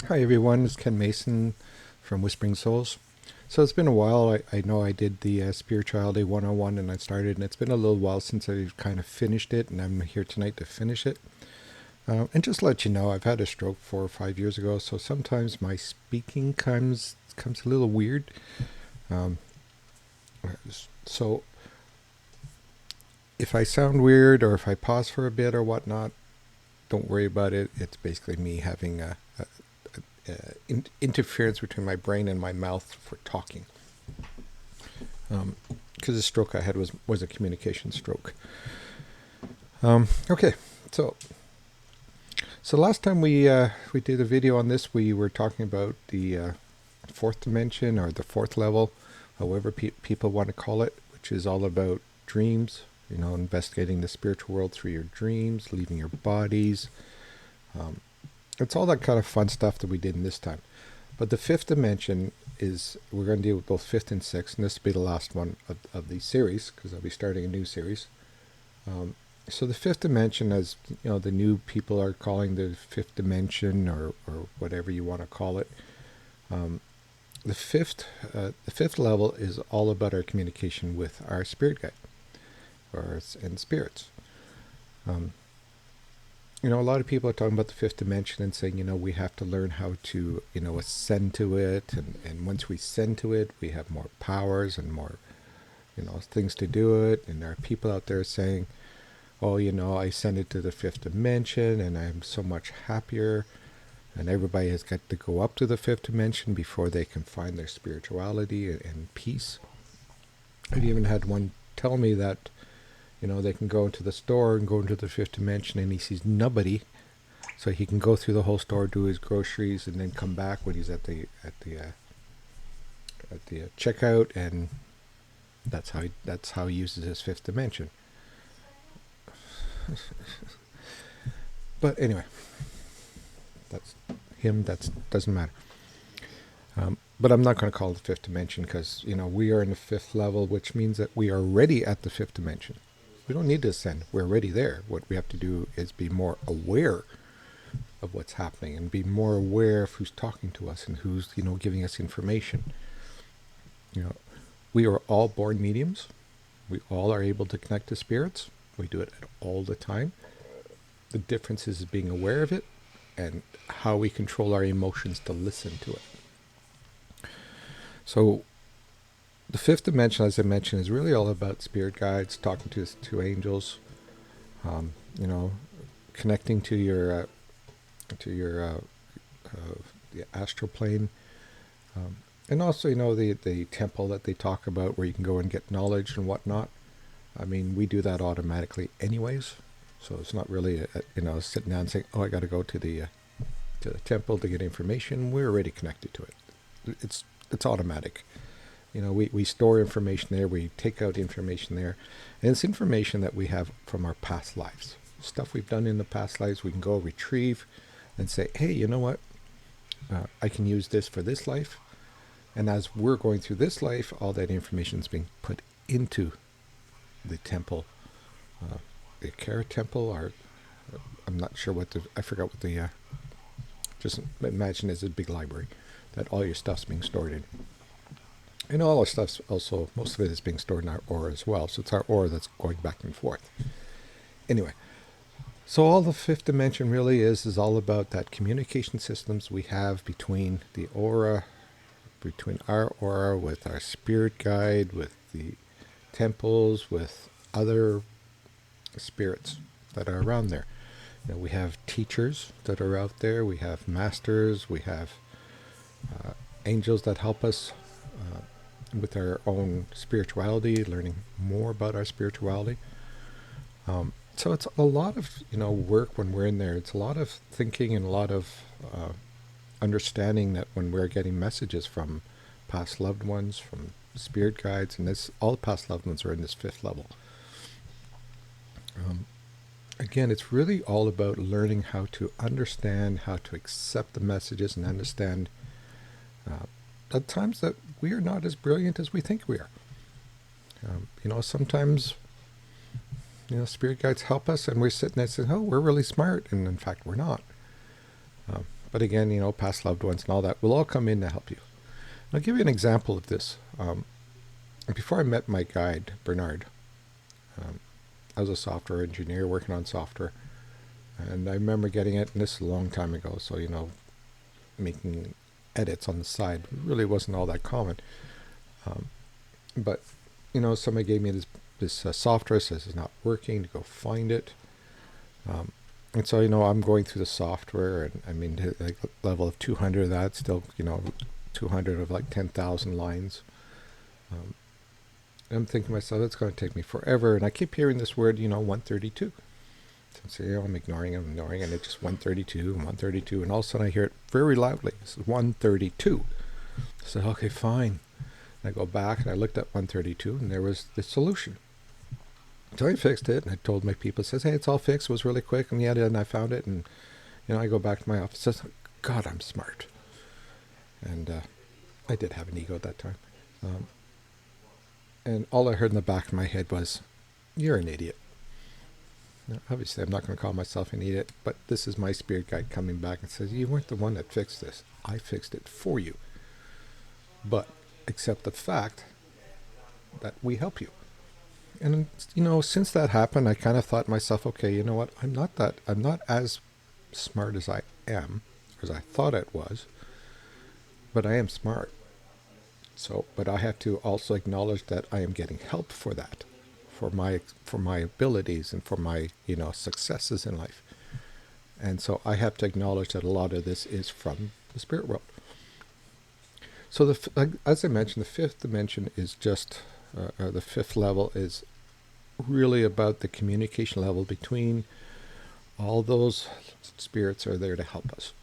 Hi everyone, it's Ken Mason from Whispering Souls. So it's been a while. I know I did the Spirituality 101 and I started, and it's been a little while since I've kind of finished it, and I'm here tonight to finish it. And just to let you know, I've had a stroke 4 or 5 years ago, so sometimes my speaking comes a little weird. Um, so if I sound weird or if I pause for a bit or whatnot, don't worry about it. It's basically me having interference between my brain and my mouth for talking. Because the stroke I had was a communication stroke. Okay, so last time we did a video on this, we were talking about the fourth dimension or the fourth level, however people want to call it, which is all about dreams. You know, investigating the spiritual world through your dreams, leaving your bodies. It's all that kind of fun stuff that we did in this time. But the fifth dimension is, we're going to deal with both fifth and sixth, and this will be the last one of the series, because I'll be starting a new series. So the fifth dimension, as you know, the new people are calling the fifth dimension, or whatever you want to call it. The fifth level is all about our communication with our spirit guide, and spirits. You know, a lot of people are talking about the fifth dimension and saying, you know, we have to learn how to, you know, ascend to it. And once we ascend to it, we have more powers and more, you know, things to do it. And there are people out there saying, oh, you know, I ascended to the fifth dimension and I'm so much happier. And everybody has got to go up to the fifth dimension before they can find their spirituality and peace. I've even had one tell me that, you know, they can go into the store and go into the fifth dimension and he sees nobody. So he can go through the whole store, do his groceries, and then come back when he's at the checkout, and that's how he uses his fifth dimension. But anyway, that's him. That doesn't matter. But I'm not going to call it the fifth dimension, because, you know, we are in the fifth level, which means that we are already at the fifth dimension. We don't need to ascend. We're already there. What we have to do is be more aware of what's happening and be more aware of who's talking to us and who's, you know, giving us information. You know, we are all born mediums. We all are able to connect to spirits. We do it all the time. The difference is being aware of it and how we control our emotions to listen to it. So the fifth dimension, as I mentioned, is really all about spirit guides, talking to angels, you know, connecting to your the astral plane, and also, you know, the temple that they talk about, where you can go and get knowledge and whatnot. I mean, we do that automatically anyways, so it's not really you know, sitting down and saying, oh, I got to go to the temple to get information. We're already connected to it. It's automatic. You know, we store information there, we take out information there, and it's information that we have from our past lives. Stuff we've done in the past lives, we can go retrieve and say, hey, you know what? I can use this for this life. And as we're going through this life, all that information is being put into the temple, the Akara temple, or I'm not sure I forgot what just imagine it's a big library that all your stuff's being stored in. And all our stuff's also, most of it is being stored in our aura as well. So it's our aura that's going back and forth. Anyway, so all the fifth dimension really is all about that communication systems we have between the aura, between our aura with our spirit guide, with the temples, with other spirits that are around there. You know, we have teachers that are out there. We have masters. We have angels that help us with our own spirituality, learning more about our spirituality. So it's a lot of, you know, work when we're in there. It's a lot of thinking and a lot of understanding that when we're getting messages from past loved ones, from spirit guides, and this, all the past loved ones are in this fifth level. Again, it's really all about learning how to understand, how to accept the messages, and understand at times that we are not as brilliant as we think we are. You know, sometimes, you know, spirit guides help us and we're sitting there saying, oh, we're really smart, and in fact we're not. But again, past loved ones and all that will all come in to help you. I'll give you an example of this. Before I met my guide, Bernard, um, I was a software engineer working on software. And I remember getting it, and this is a long time ago, so, making edits on the side really wasn't all that common. But, somebody gave me this software, says it's not working, to go find it. And so, I'm going through the software, and I mean, like level of 200 of that, still, 200 of like 10,000 lines. I'm thinking to myself, it's going to take me forever. And I keep hearing this word, 132. So I'm ignoring it, and it's just 132 and 132. And all of a sudden I hear it very loudly. It's 132. So, okay, fine. And I go back and I looked at 132, and there was the solution. So I fixed it, and I told my people, says, hey, it's all fixed. It was really quick. And I found it. And, I go back to my office, says, God, I'm smart. And I did have an ego at that time. And all I heard in the back of my head was, you're an idiot. Now, obviously, I'm not going to call myself an idiot, but this is my spirit guide coming back and says, you weren't the one that fixed this. I fixed it for you. But accept the fact that we help you. And, since that happened, I kind of thought to myself, okay, you know what? I'm not as smart as I am, as I thought it was, but I am smart. So, but I have to also acknowledge that I am getting help for that, for my abilities and for my, successes in life. And so I have to acknowledge that a lot of this is from the spirit world. So as I mentioned, the fifth dimension is just, the fifth level is really about the communication level between all those spirits are there to help us.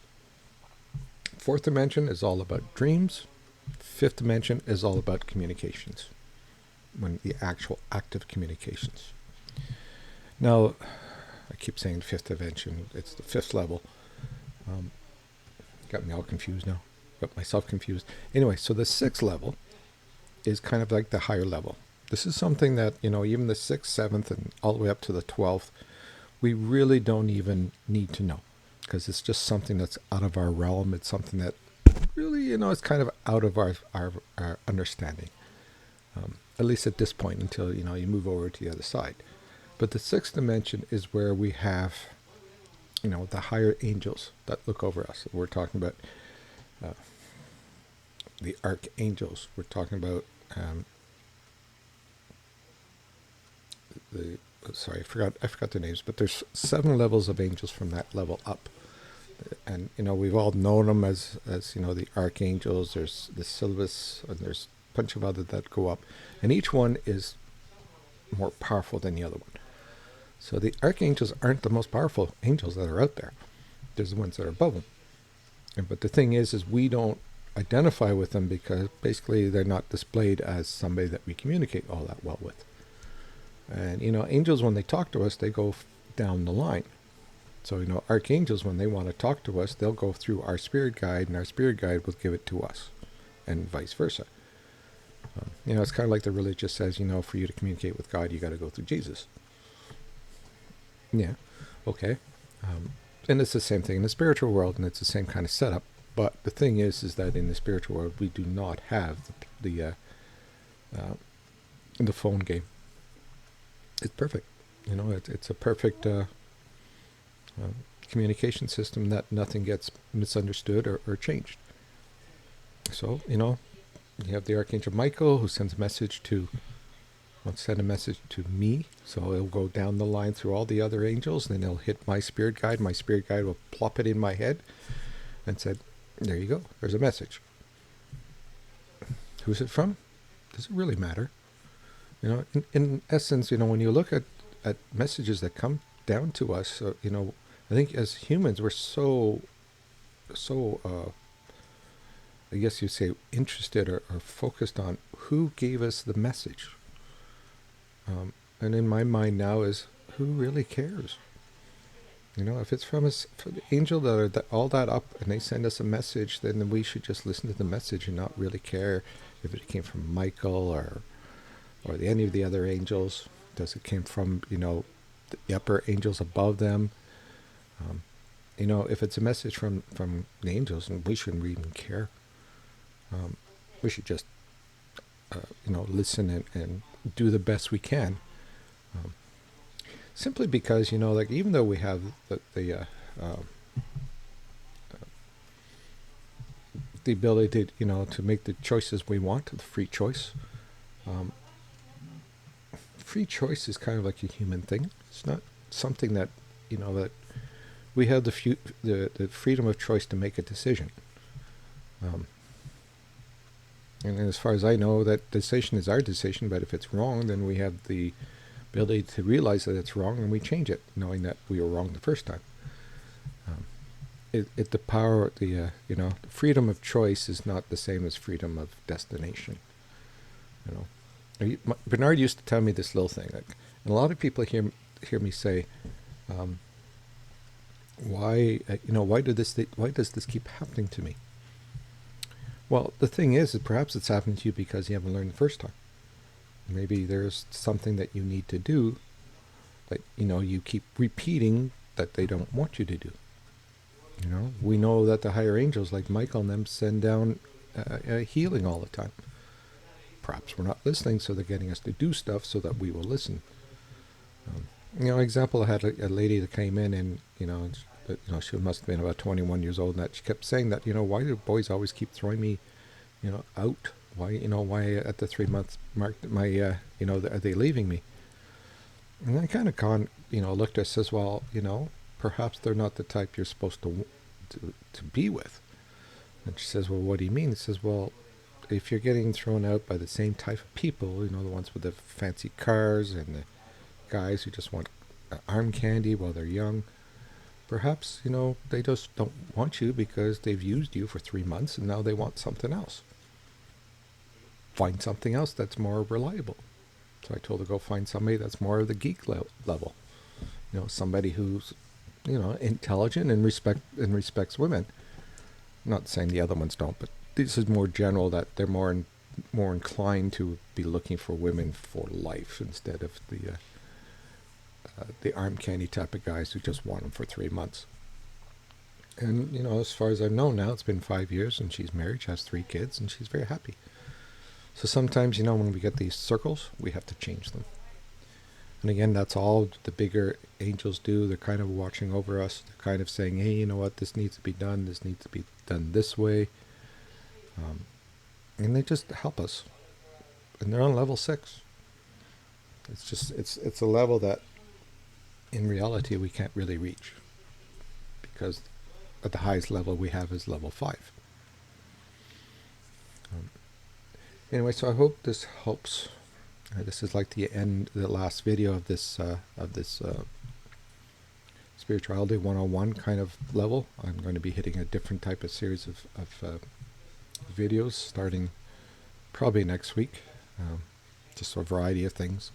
Fourth dimension is all about dreams. Fifth dimension is all about communications, when the actual active communications. Now, I keep saying fifth dimension, it's the fifth level. Got me all confused now. Got myself confused. Anyway, so the sixth level is kind of like the higher level. This is something that, even the sixth, seventh, and all the way up to the 12th, we really don't even need to know, because it's just something that's out of our realm. It's something that really, it's kind of out of our understanding, at least at this point, until, you move over to the other side. But the sixth dimension is where we have, the higher angels that look over us. We're talking about the archangels. We're talking about I forgot their names, but there's 7 levels of angels from that level up. And, we've all known them as the archangels. There's the Silvus, and there's a bunch of others that go up. And each one is more powerful than the other one. So the archangels aren't the most powerful angels that are out there. There's the ones that are above them. But the thing is we don't identify with them because basically they're not displayed as somebody that we communicate all that well with. And, angels, when they talk to us, they go down the line. So, archangels, when they want to talk to us, they'll go through our spirit guide, and our spirit guide will give it to us, and vice versa. It's kind of like the religious says, for you to communicate with God, you got to go through Jesus. Yeah, okay. And it's the same thing in the spiritual world, and it's the same kind of setup. But the thing is that in the spiritual world, we do not have the phone game. It's perfect. It's a perfect communication system that nothing gets misunderstood or changed. So, you have the Archangel Michael, who sends a message to me. So it'll go down the line through all the other angels, and then it'll hit my spirit guide. My spirit guide will plop it in my head and said, there you go. There's a message. Who's it from? Does it really matter? In essence, when you look at messages that come down to us, I think as humans, we're so I guess you'd say interested or focused on who gave us the message. And in my mind now is, who really cares? If it's from the angel that are all that up and they send us a message, then we should just listen to the message and not really care if it came from Michael or any of the other angels. Does it came from, the upper angels above them? you know, if it's a message from the angels, and we shouldn't even care. We should just, you know, listen and do the best we can. Simply because, you know, like even though we have the ability to, you know, to make the choices we want, the free choice. Free choice is kind of like a human thing. It's not something that, you know, that we have the freedom of choice to make a decision. And as far as I know, that decision is our decision, but if it's wrong, then we have the ability to realize that it's wrong and we change it, knowing that we were wrong the first time. The power, you know, the freedom of choice is not the same as freedom of destination. You know, Bernard used to tell me this little thing, like, and a lot of people hear me say, why, you know, why does this keep happening to me? Well, the thing is perhaps it's happening to you because you haven't learned the first time. Maybe there's something that you need to do that, you know, you keep repeating that they don't want you to do. You know, we know that the higher angels like Michael and them send down healing all the time. Perhaps we're not listening, so they're getting us to do stuff so that we will listen. You know, example, I had a lady that came in and, you know, she must have been about 21 years old, and that she kept saying that, you know, why do boys always keep throwing me, you know, out? Why at the 3 month mark, you know, are they leaving me? And I kind of you know, looked at her, says, well, you know, perhaps they're not the type you're supposed to be with. And she says, well, what do you mean? He says, well, if you're getting thrown out by the same type of people, you know, the ones with the fancy cars and the guys who just want arm candy while they're young, perhaps, you know, they just don't want you because they've used you for 3 months and now they want something else. Find something else that's more reliable. So I told her, go find somebody that's more of the geek level. You know, somebody who's, you know, intelligent and respects women. I'm not saying the other ones don't, but this is more general, that they're more inclined to be looking for women for life instead of the arm candy type of guys who just want them for 3 months. And, you know, as far as I know now, it's been 5 years and she's married, she has 3 kids, and she's very happy. So sometimes, you know, when we get these circles, we have to change them. And again, that's all the bigger angels do. They're kind of watching over us. They're kind of saying, hey, you know what, this needs to be done. This needs to be done this way. And they just help us. And they're on level 6. It's just, it's a level that in reality we can't really reach, because at the highest level we have is level 5. Anyway, so I hope this helps. This is like the last video of this spirituality 101 kind of level. I'm going to be hitting a different type of series of videos starting probably next week, just a variety of things.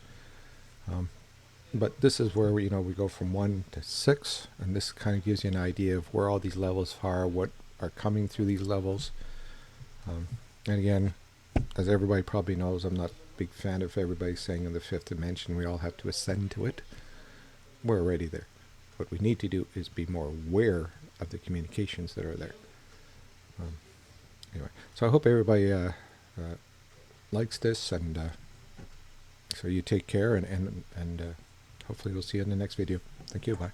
But this is where we go from 1 to 6, and this kind of gives you an idea of where all these levels are, what are coming through these levels. And again, as everybody probably knows, I'm not a big fan of everybody saying in the 5th dimension we all have to ascend to it. We're already there. What we need to do is be more aware of the communications that are there. Anyway, so I hope everybody likes this, and so you take care, and hopefully we'll see you in the next video. Thank you. Bye.